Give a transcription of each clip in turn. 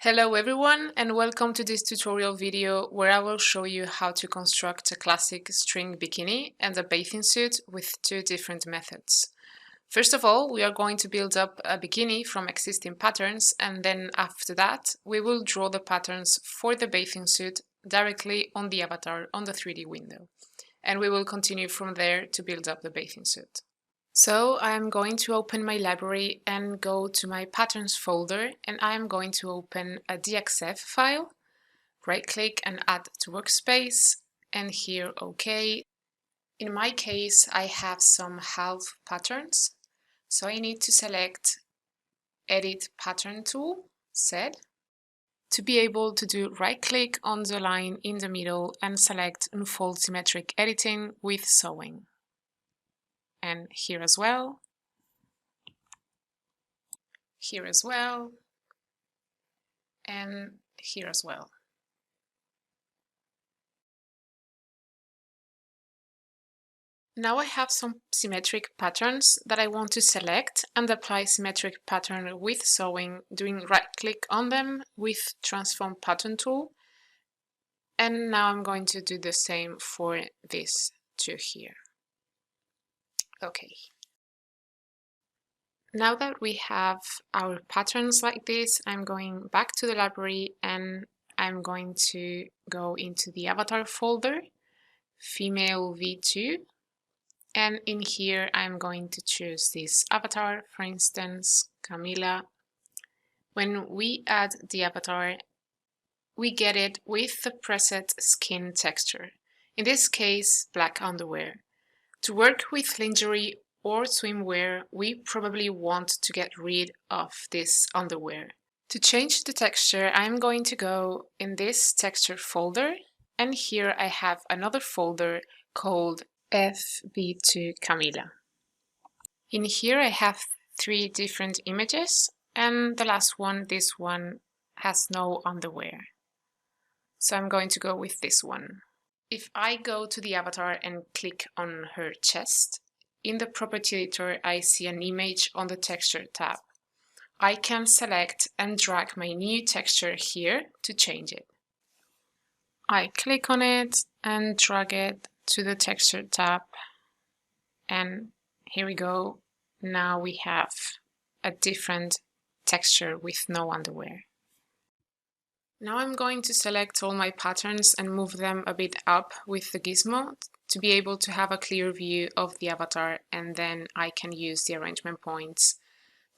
Hello everyone, and welcome to this tutorial video where I will show you how to construct a classic string bikini and a bathing suit with two different methods. First of all, we are going to build up a bikini from existing patterns, and then after that we will draw the patterns for the bathing suit directly on the avatar on the 3D window. And we will continue from there to build up the bathing suit. So I'm going to open my library and go to my patterns folder, and I'm going to open a DXF file, right click and add to workspace, and here OK. In my case I have some half patterns, so I need to select Edit Pattern Tool, Z, to be able to do right click on the line in the middle and select Unfold Symmetric Editing with Sewing. And here as well, here as well, and here as well. Now I have some symmetric patterns that I want to select and apply symmetric pattern with sewing, doing right click on them with Transform Pattern Tool. And now I'm going to do the same for this two here. Okay. Now that we have our patterns like this, I'm going back to the library and I'm going to go into the avatar folder, female v2, and in here I'm going to choose this avatar, for instance, Camila. When we add the avatar, we get it with the preset skin texture, in this case black underwear. To work with lingerie or swimwear, we probably want to get rid of this underwear. To change the texture, I'm going to go in this texture folder, and here I have another folder called FB2 Camila. In here I have three different images, and the last one, this one, has no underwear. So I'm going to go with this one. If I go to the avatar and click on her chest, in the property editor I see an image on the texture tab. I can select and drag my new texture here to change it. I click on it and drag it to the texture tab, and here we go. Now we have a different texture with no underwear. Now I'm going to select all my patterns and move them a bit up with the gizmo to be able to have a clear view of the avatar, and then I can use the arrangement points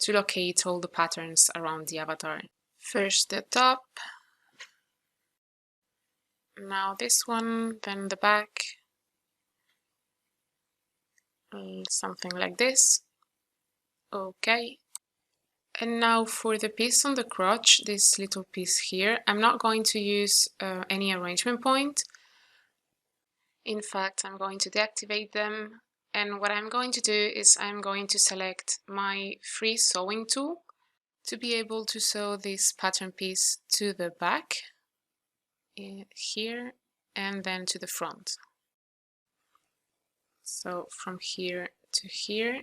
to locate all the patterns around the avatar. First the top, now this one, then the back, something like this. Okay. And now for the piece on the crotch, this little piece here, I'm not going to use any arrangement point. In fact, I'm going to deactivate them. And what I'm going to do is I'm going to select my free sewing tool to be able to sew this pattern piece to the back, here, and then to the front. So from here to here,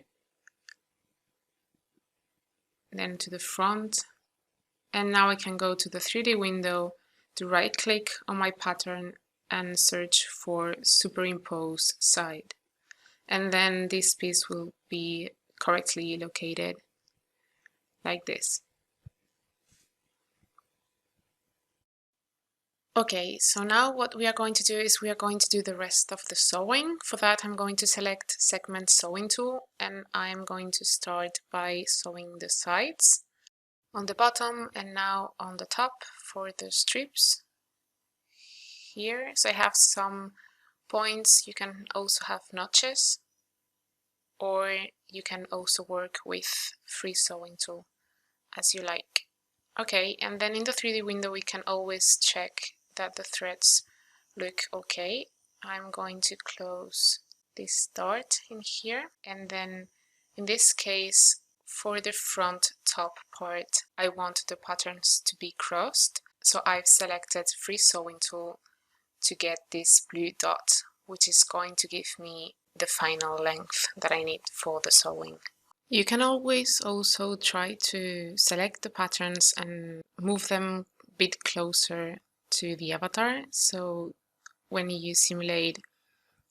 then to the front, and now I can go to the 3D window to right click on my pattern and search for superimpose side, and then this piece will be correctly located like this. Okay, so now what we are going to do is we are going to do the rest of the sewing. For that I'm going to select Segment Sewing Tool, and I'm going to start by sewing the sides on the bottom and now on the top for the strips here. So I have some points. You can also have notches, or you can also work with free sewing tool as you like. Okay, and then in the 3D window we can always check that the threads look okay. I'm going to close this dart in here, and then in this case for the front top part I want the patterns to be crossed, so I've selected free sewing tool to get this blue dot, which is going to give me the final length that I need for the sewing. You can always also try to select the patterns and move them a bit closer to the avatar. So when you simulate,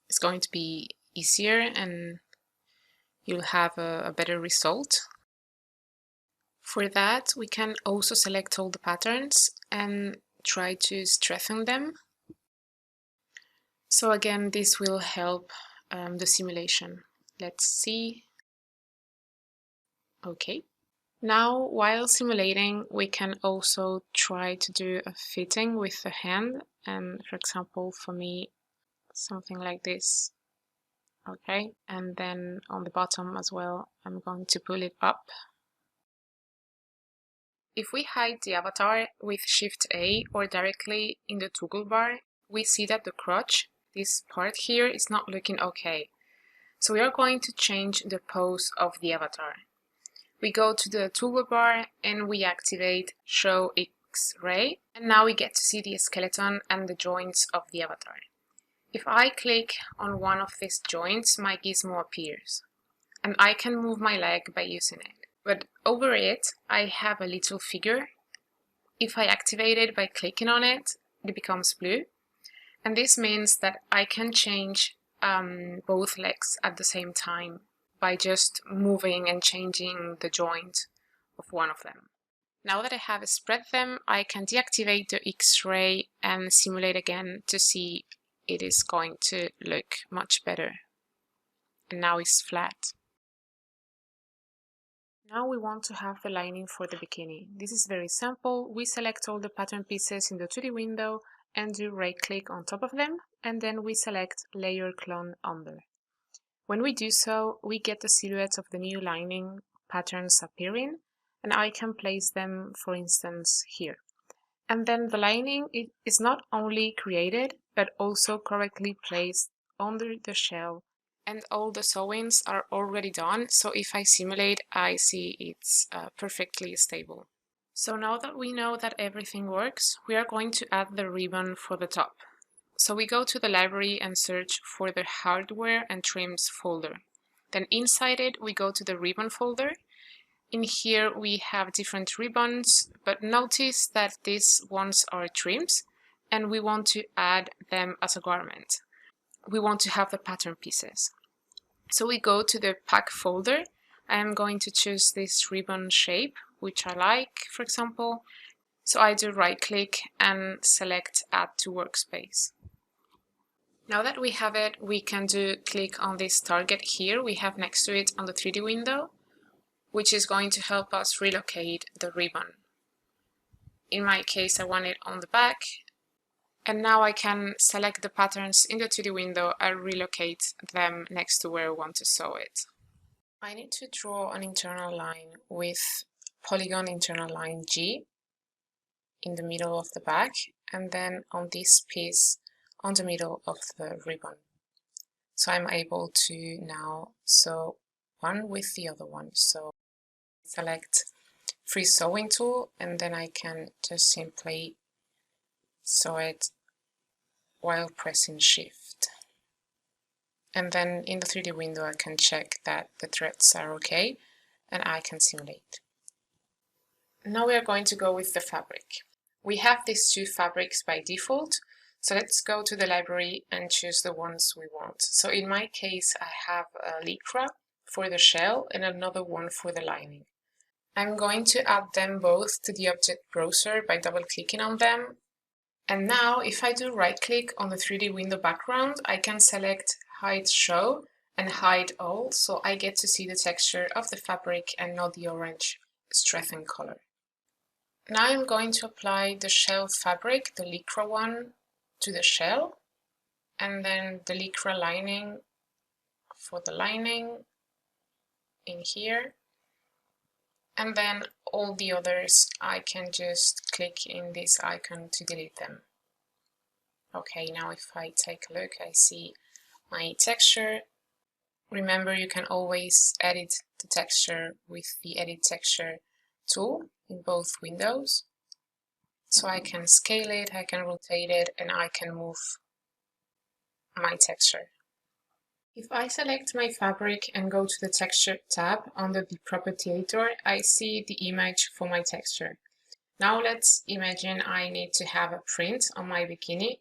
it's going to be easier and you'll have a better result. For that, we can also select all the patterns and try to strengthen them. So again, this will help the simulation. Let's see. Okay. Now, while simulating, we can also try to do a fitting with the hand. And for example, for me, something like this. Okay. And then on the bottom as well, I'm going to pull it up. If we hide the avatar with Shift A or directly in the toggle bar, we see that the crotch, this part here, is not looking okay. So we are going to change the pose of the avatar. We go to the toolbar and we activate Show X-Ray, and now we get to see the skeleton and the joints of the avatar. If I click on one of these joints, my gizmo appears, and I can move my leg by using it. But over it, I have a little figure. If I activate it by clicking on it, it becomes blue, and this means that I can change both legs at the same time by just moving and changing the joint of one of them. Now that I have spread them, I can deactivate the X-ray and simulate again to see it is going to look much better. And now it's flat. Now we want to have the lining for the bikini. This is very simple. We select all the pattern pieces in the 2D window and do right-click on top of them, and then we select Layer Clone Under. When we do so, we get the silhouette of the new lining patterns appearing, and I can place them, for instance, here. And then the lining is not only created, but also correctly placed under the shell. And all the sewings are already done, so if I simulate, I see it's perfectly stable. So now that we know that everything works, we are going to add the ribbon for the top. So we go to the library and search for the hardware and trims folder. Then inside it, we go to the ribbon folder. In here, we have different ribbons, but notice that these ones are trims, and we want to add them as a garment. We want to have the pattern pieces. So we go to the pack folder. I am going to choose this ribbon shape, which I like, for example. So I do right click and select Add to Workspace. Now that we have it, we can click on this target here we have next to it on the 3D window, which is going to help us relocate the ribbon. In my case, I want it on the back. And now I can select the patterns in the 2D window and relocate them next to where I want to sew it. I need to draw an internal line with polygon internal line G in the middle of the back, and then on this piece on the middle of the ribbon. So I'm able to now sew one with the other one. So select free sewing tool, and then I can just simply sew it while pressing Shift. And then in the 3D window I can check that the threads are okay, and I can simulate. Now we are going to go with the fabric. We have these two fabrics by default, so let's go to the library and choose the ones we want. So in my case, I have a lycra for the shell and another one for the lining. I'm going to add them both to the object browser by double-clicking on them. And now, if I do right-click on the 3D window background, I can select Hide Show and Hide All, so I get to see the texture of the fabric and not the orange strengthened color. Now I'm going to apply the shell fabric, the lycra one, to the shell, and then the lycra lining for the lining in here. And then all the others, I can just click in this icon to delete them. Okay, now if I take a look, I see my texture. Remember, you can always edit the texture with the Edit Texture tool in both windows. So I can scale it, I can rotate it, and I can move my texture. If I select my fabric and go to the Texture tab under the Property Editor, I see the image for my texture. Now let's imagine I need to have a print on my bikini.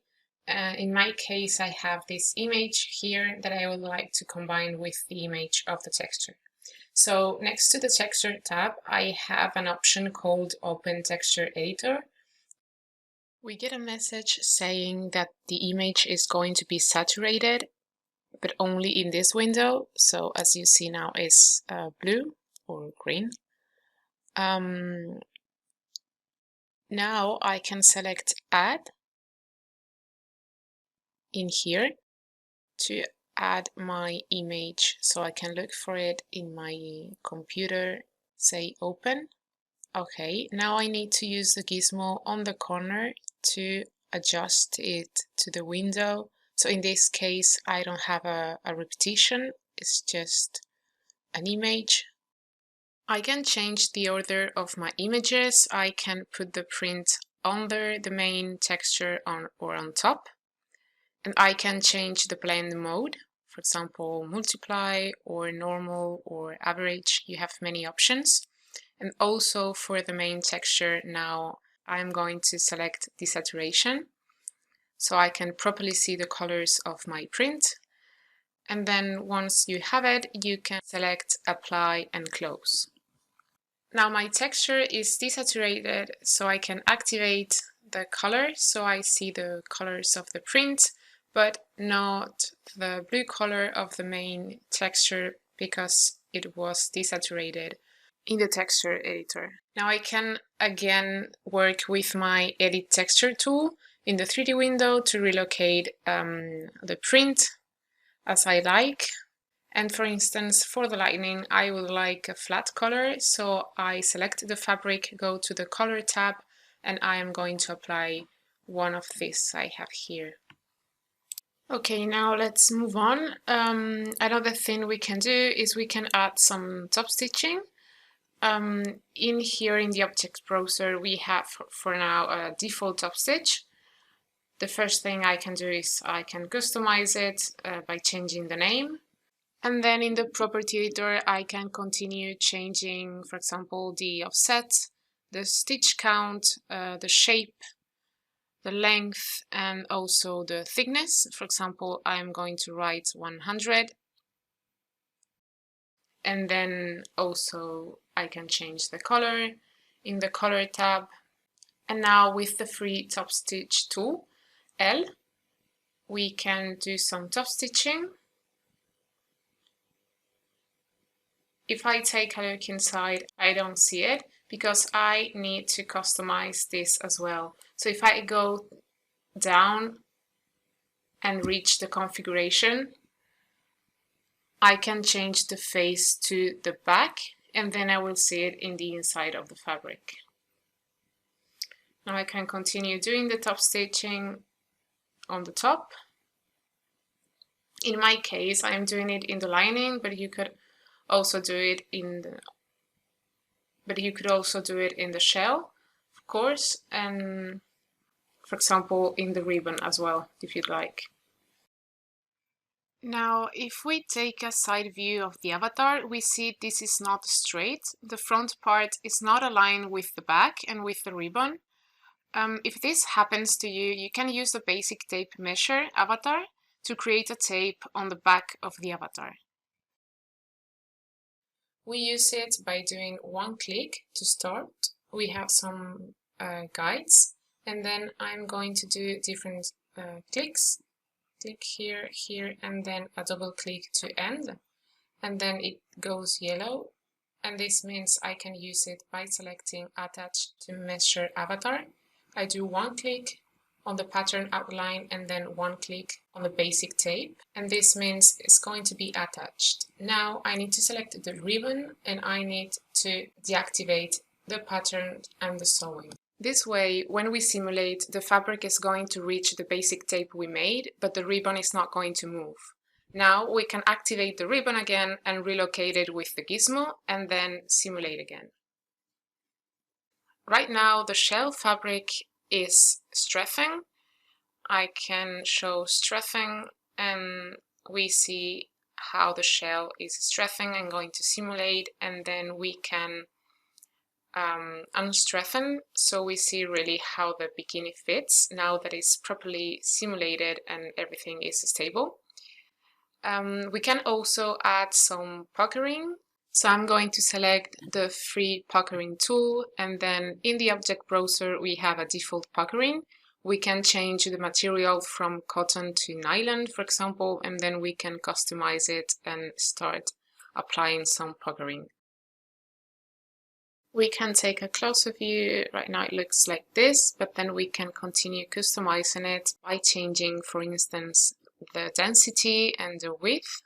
In my case, I have this image here that I would like to combine with the image of the texture. So next to the Texture tab, I have an option called Open Texture Editor. We get a message saying that the image is going to be saturated, but only in this window. So as you see now, it's blue or green. Now I can select Add in here to add my image. So I can look for it in my computer, say Open. Okay, now I need to use the gizmo on the corner to adjust it to the window. So in this case, I don't have a repetition, it's just an image. I can change the order of my images. I can put the print under the main texture or on top. And I can change the blend mode, for example, multiply or normal or average. You have many options. And also for the main texture now, I'm going to select desaturation so I can properly see the colors of my print. And then once you have it, you can select apply and close. Now my texture is desaturated, so I can activate the color so I see the colors of the print, but not the blue color of the main texture because it was desaturated in the texture editor. Now I can again work with my edit texture tool in the 3D window to relocate the print as I like. And for instance, for the lightning, I would like a flat color. So I select the fabric, go to the color tab, and I am going to apply one of these I have here. Okay, now let's move on. Another thing we can do is we can add some top stitching. In here in the object browser, we have for now a default top stitch. The first thing I can do is I can customize it by changing the name. And then in the property editor, I can continue changing, for example, the offset, the stitch count, the shape, the length, and also the thickness. For example, I'm going to write 100. And then also I can change the color in the color tab. And now with the free top stitch tool, L, we can do some top stitching. If I take a look inside, I don't see it because I need to customize this as well. So if I go down and reach the configuration, I can change the face to the back and then I will see it in the inside of the fabric. Now I can continue doing the top stitching on the top. In my case, I'm doing it in the lining, but you could also do it in the shell, of course, and for example in the ribbon as well, if you'd like. Now, if we take a side view of the avatar, we see this is not straight. The front part is not aligned with the back and with the ribbon. If this happens to you, you can use the basic tape measure avatar to create a tape on the back of the avatar. We use it by doing one click to start. We have some guides, and then I'm going to do different clicks. Click here, here, and then a double click to end. And then it goes yellow. And this means I can use it by selecting Attach to Measure Avatar. I do one click on the pattern outline and then one click on the basic tape, and this means it's going to be attached. Now I need to select the ribbon and I need to deactivate the pattern and the sewing. This way, when we simulate, the fabric is going to reach the basic tape we made, but the ribbon is not going to move. Now we can activate the ribbon again and relocate it with the gizmo and then simulate again. Right now the shell fabric is strafing. I can show strafing and we see how the shell is stressing. I'm going to simulate, and then we can unstrengthen, so we see really how the bikini fits now that it's properly simulated and everything is stable. We can also add some puckering. So I'm going to select the free puckering tool, and then in the object browser we have a default puckering. We can change the material from cotton to nylon, for example, and then we can customize it and start applying some puckering. We can take a closer view. Right now it looks like this, but then we can continue customizing it by changing, for instance, the density and the width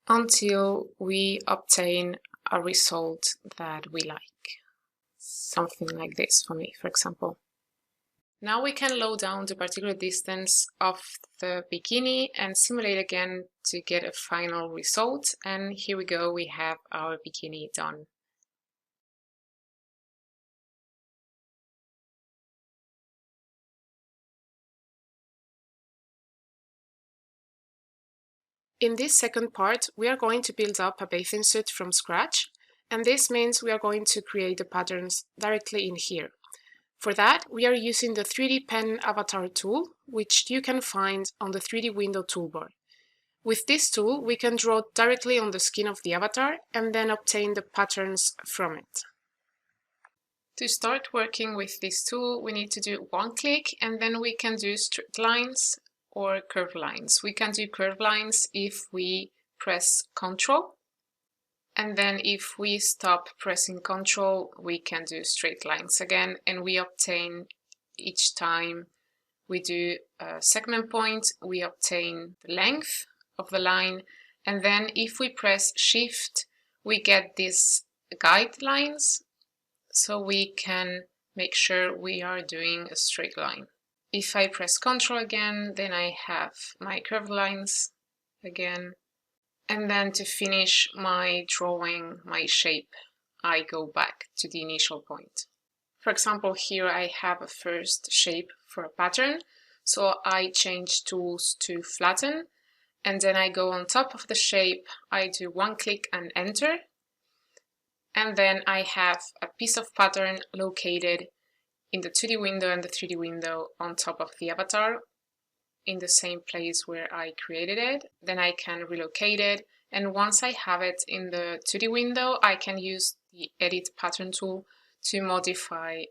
until we obtain a result that we like. Something like this for me, for example. Now we can load down the particular distance of the bikini and simulate again to get a final result. And here we go, we have our bikini done. In this second part, we are going to build up a bathing suit from scratch, and this means we are going to create the patterns directly in here. For that, we are using the 3D Pen Avatar tool, which you can find on the 3D window toolbar. With this tool, we can draw directly on the skin of the avatar and then obtain the patterns from it. To start working with this tool, we need to do one click, and then we can do straight lines or curved lines. We can do curved lines if we press Ctrl, and then if we stop pressing Ctrl, we can do straight lines again, and we obtain each time we do a segment point, we obtain the length of the line, and then if we press Shift, we get these guidelines, so we can make sure we are doing a straight line. If I press Ctrl again, then I have my curved lines again. And then to finish my drawing, my shape, I go back to the initial point. For example, here I have a first shape for a pattern. So I change tools to flatten, and then I go on top of the shape, I do one click and enter. And then I have a piece of pattern located in the 2D window and the 3D window on top of the avatar in the same place where I created it. Then I can relocate it, and once I have it in the 2D window, I can use the Edit Pattern tool to modify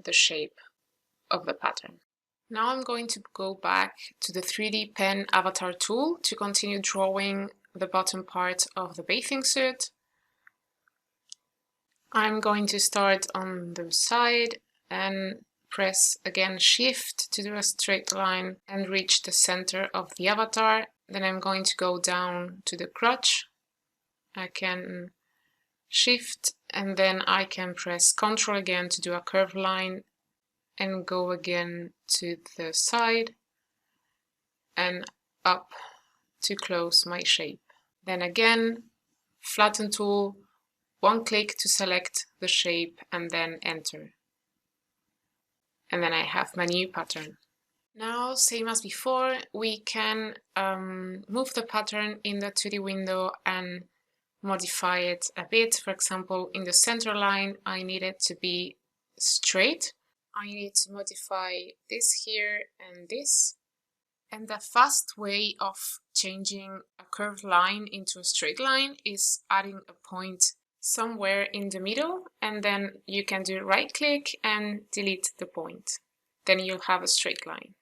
the shape of the pattern. Now I'm going to go back to the 3D Pen Avatar tool to continue drawing the bottom part of the bathing suit. I'm going to start on the side and press again Shift to do a straight line and reach the center of the avatar. Then I'm going to go down to the crotch. I can Shift, and then I can press Ctrl again to do a curved line and go again to the side and up to close my shape. Then again, Flatten tool, one click to select the shape and then enter. And then I have my new pattern. Now, same as before, we can move the pattern in the 2D window and modify it a bit. For example, in the center line, I need it to be straight. I need to modify this here and this. And the fast way of changing a curved line into a straight line is adding a point somewhere in the middle, and then you can do right click and delete the point. Then you'll have a straight line.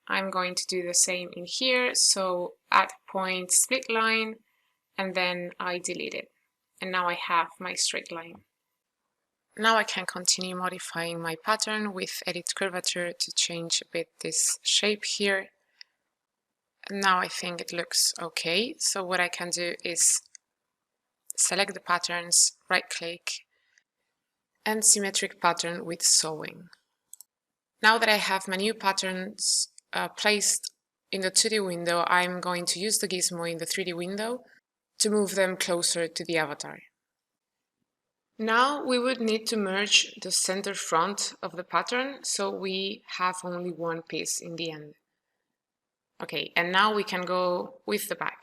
I'm going to do the same in here, so add point, split line, and then I delete it. And now I have my straight line. Now I can continue modifying my pattern with Edit Curvature to change a bit this shape here. And now I think it looks okay. So what I can do is select the patterns, right click, and symmetric pattern with sewing. Now that I have my new patterns placed in the 2D window, I'm going to use the gizmo in the 3D window to move them closer to the avatar. Now we would need to merge the center front of the pattern, so we have only one piece in the end. Okay, and now we can go with the back.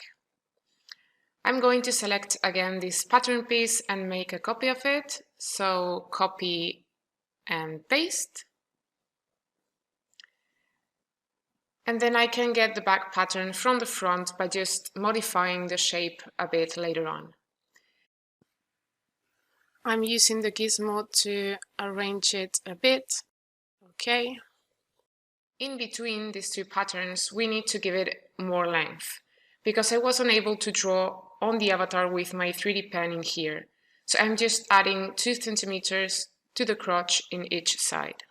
I'm going to select again this pattern piece and make a copy of it. So copy and paste. And then I can get the back pattern from the front by just modifying the shape a bit later on. I'm using the gizmo to arrange it a bit. Okay. In between these two patterns, we need to give it more length because I wasn't able to draw on the avatar with my 3D pen in here. So I'm just adding 2 centimeters to the crotch in each side.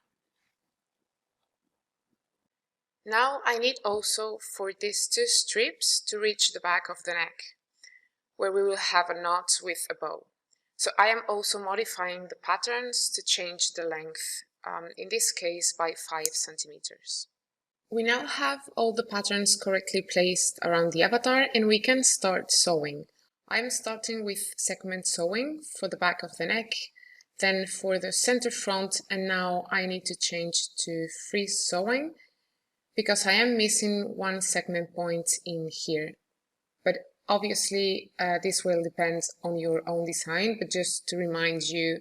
Now I need also for these 2 strips to reach the back of the neck, where we will have a knot with a bow. So I am also modifying the patterns to change the length, in this case by 5 centimeters. We now have all the patterns correctly placed around the avatar and we can start sewing. I'm starting with segment sewing for the back of the neck, then for the center front, and now I need to change to freeze sewing because I am missing one segment point in here. But obviously this will depend on your own design, but just to remind you,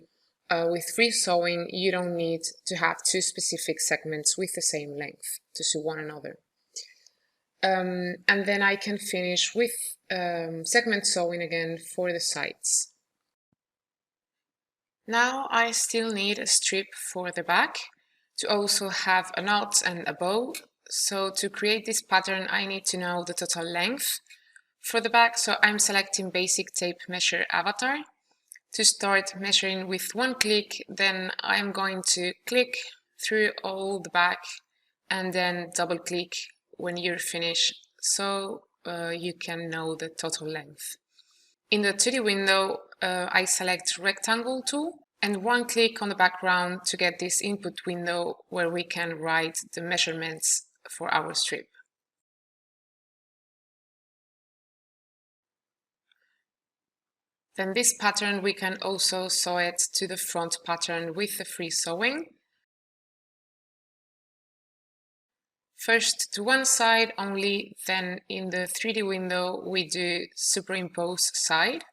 with free sewing you don't need to have 2 specific segments with the same length to sew one another. And then I can finish with segment sewing again for the sides. Now I still need a strip for the back to also have a knot and a bow. So to create this pattern I need to know the total length for the back, so I'm selecting basic tape measure avatar. To start measuring with one click, then I'm going to click through all the back and then double click when you're finished so you can know the total length. In the 2D window, I select rectangle tool and one click on the background to get this input window where we can write the measurements for our strip. Then this pattern we can also sew it to the front pattern with the free sewing. First to one side only, then in the 3D window we do superimpose side,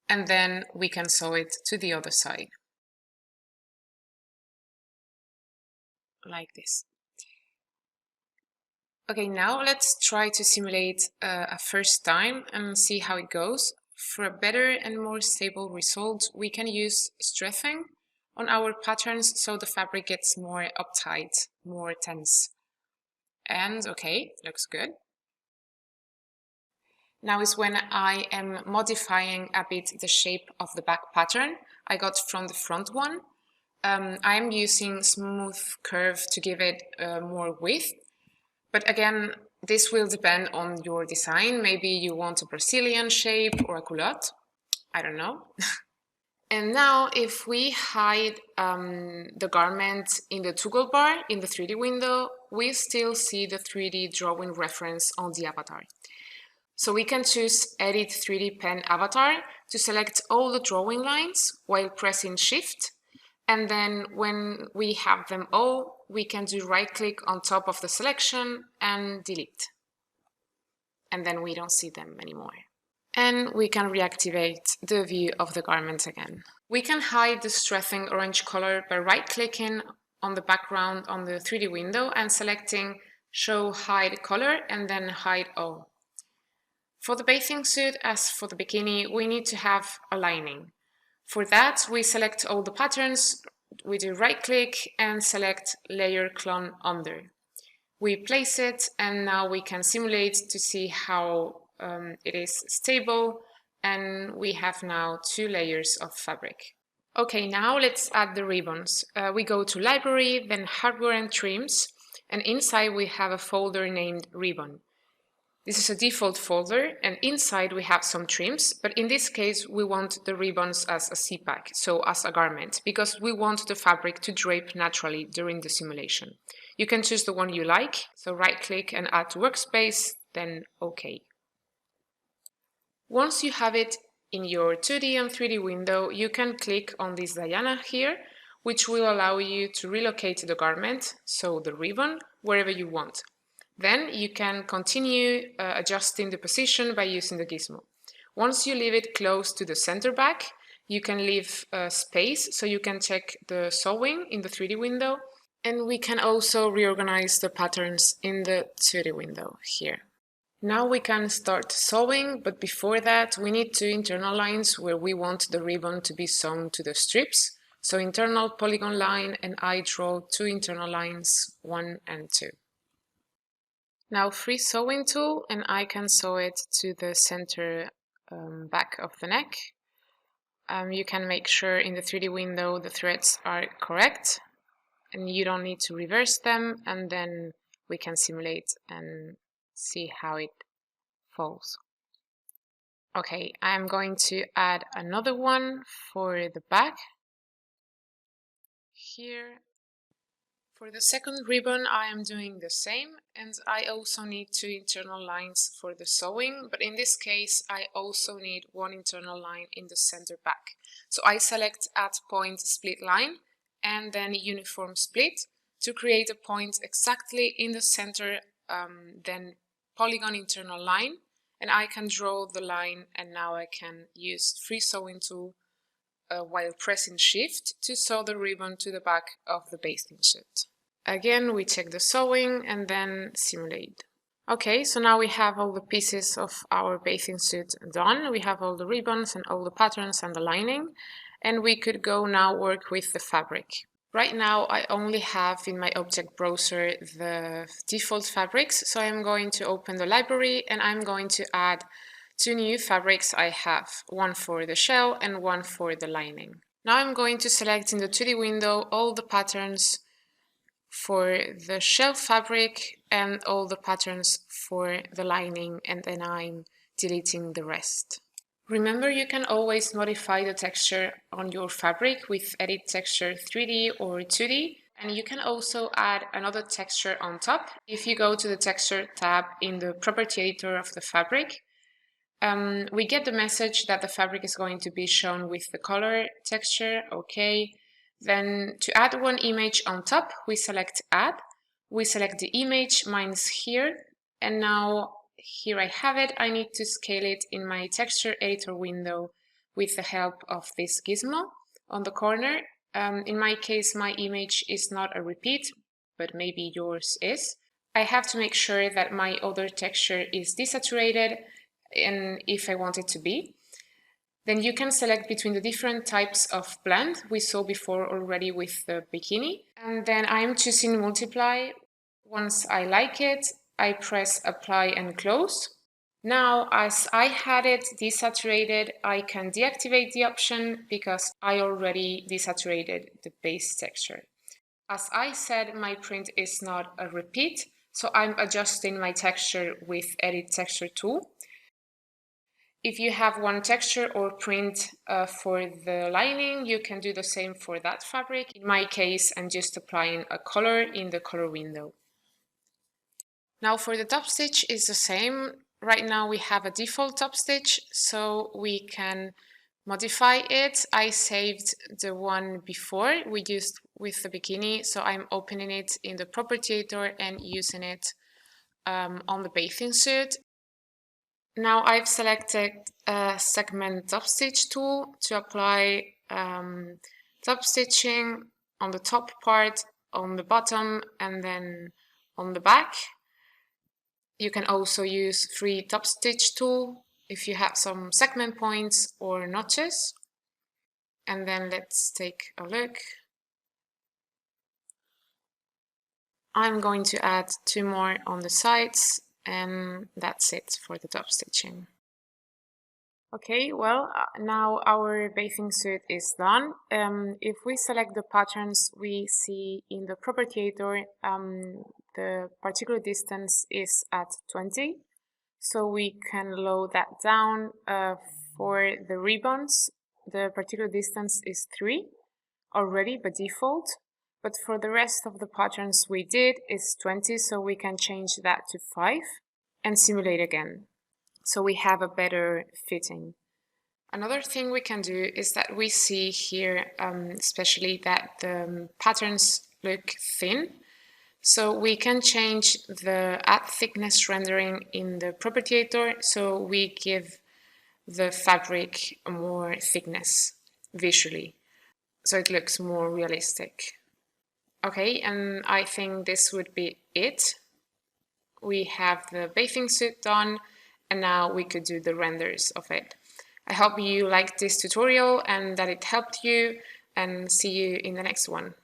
and then we can sew it to the other side. Like this. Okay, now let's try to simulate a first time and see how it goes. For a better and more stable result, we can use stressing on our patterns so the fabric gets more uptight, more tense. And okay, looks good. Now is when I am modifying a bit the shape of the back pattern I got from the front one. I am using smooth curve to give it more width. But again, this will depend on your design. Maybe you want a Brazilian shape or a culotte. I don't know. And now if we hide the garment in the toggle bar in the 3D window, we still see the 3D drawing reference on the avatar. So we can choose Edit 3D Pen Avatar to select all the drawing lines while pressing Shift. And then when we have them all, we can do right-click on top of the selection and delete. And then we don't see them anymore. And we can reactivate the view of the garment again. We can hide the stressing orange color by right-clicking on the background on the 3D window and selecting Show Hide Color and then Hide All. For the bathing suit, as for the bikini, we need to have a lining. For that, we select all the patterns, we do right-click and select Layer Clone Under. We place it and now we can simulate to see how it is stable, and we have now 2 layers of fabric. Okay, now let's add the ribbons. We go to Library, then Hardware and Trims, and inside we have a folder named Ribbon. This is a default folder, and inside we have some trims, but in this case we want the ribbons as a CPAC, so as a garment, because we want the fabric to drape naturally during the simulation. You can choose the one you like, so right-click and add to workspace, then OK. Once you have it in your 2D and 3D window, you can click on this Diana here, which will allow you to relocate the garment, so the ribbon, wherever you want. Then you can continue adjusting the position by using the gizmo. Once you leave it close to the center back, you can leave space so you can check the sewing in the 3D window. And we can also reorganize the patterns in the 2D window here. Now we can start sewing, but before that we need two internal lines where we want the ribbon to be sewn to the strips. So internal polygon line, and I draw two internal lines, 1 and 2. Now free sewing tool, and I can sew it to the center back of the neck. You can make sure in the 3D window the threads are correct, and you don't need to reverse them, and then we can simulate and see how it falls. Okay, I'm going to add another one for the back here. For the second ribbon I am doing the same, and I also need two internal lines for the sewing, but in this case I also need one internal line in the center back. So I select Add Point Split Line and then Uniform Split to create a point exactly in the center, then Polygon Internal Line, and I can draw the line, and now I can use Free Sewing tool while pressing Shift to sew the ribbon to the back of the bathing suit. Again, we check the sewing and then simulate. Okay, so now we have all the pieces of our bathing suit done. We have all the ribbons and all the patterns and the lining, and we could go now work with the fabric. Right now I only have in my object browser the default fabrics, so I'm going to open the library and I'm going to add two new fabrics I have, one for the shell and one for the lining. Now I'm going to select in the 2D window all the patterns for the shell fabric and all the patterns for the lining, and then I'm deleting the rest. Remember, you can always modify the texture on your fabric with Edit Texture 3D or 2D, and you can also add another texture on top. If you go to the Texture tab in the Property Editor of the fabric, we get the message that the fabric is going to be shown with the color texture. Okay. Then to add one image on top, we select Add. We select the image, mine's here, and now here I have it. I need to scale it in my texture editor window with the help of this gizmo on the corner. In my case, my image is not a repeat, but maybe yours is. I have to make sure that my other texture is desaturated, and if I want it to be. Then you can select between the different types of blend we saw before already with the bikini. And then I'm choosing multiply. Once I like it, I press apply and close. Now, as I had it desaturated, I can deactivate the option because I already desaturated the base texture. As I said, my print is not a repeat, so I'm adjusting my texture with Edit Texture tool. If you have one texture or print for the lining, you can do the same for that fabric. In my case, I'm just applying a color in the color window. Now for the top stitch is the same. Right now we have a default top stitch, so we can modify it. I saved the one before we used with the bikini, so I'm opening it in the Property Editor and using it on the bathing suit. Now I've selected Segment Top Stitch tool to apply top stitching on the top part, on the bottom, and then on the back. You can also use Free Top Stitch tool if you have some segment points or notches. And then let's take a look. I'm going to add two more on the sides, and that's it for the top stitching. Okay, well, now our bathing suit is done. If we select the patterns we see in the Property Editor, the particular distance is at 20. So we can load that down. For the ribbons, the particular distance is 3 already by default. But for the rest of the patterns we did is 20, so we can change that to 5 and simulate again. So we have a better fitting. Another thing we can do is that we see here, especially that the patterns look thin. So we can change the add thickness rendering in the property editor, so we give the fabric more thickness visually, so it looks more realistic. Okay, and I think this would be it. We have the bathing suit done, and now we could do the renders of it. I hope you liked this tutorial and that it helped you, and see you in the next one.